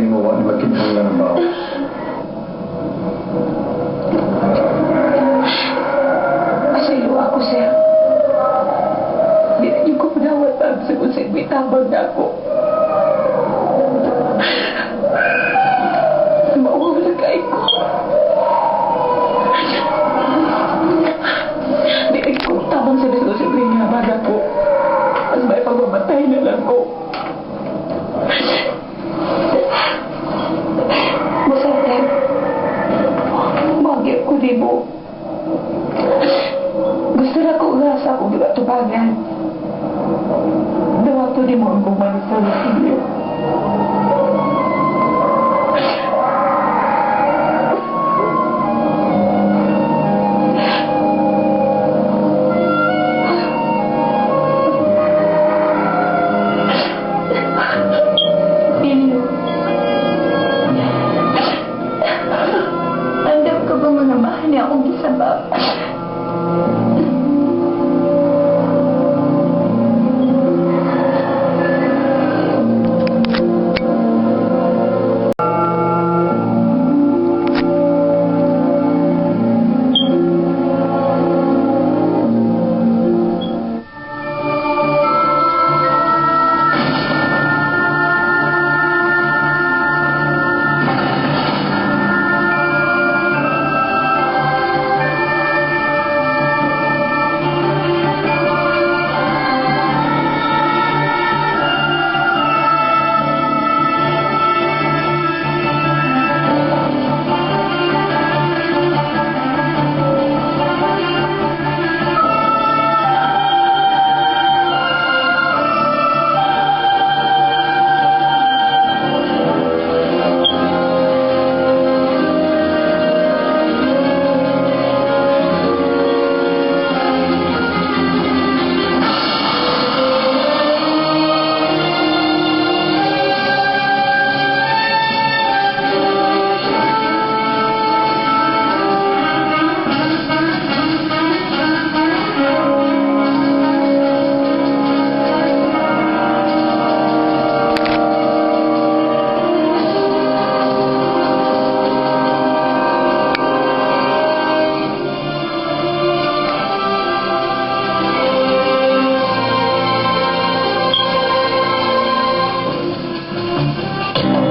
mo ni magkitang lang ba? Masaylo ako, sir. Di na yung kumunawat ang sa kung sa'yo may tabang na ako. Mauwala kayo ko. Di na yung tabang sa kung sa'yo may tabang ako. Mas may pagmamatay na lang ko. Masakit. Magyap ko di mo. Gusto na ko ngasa kung nagatubangan. Dawato di mo ang kumanis sa lusilyo. Pilyo. Andam ka ba mga mahal niya akong isabak?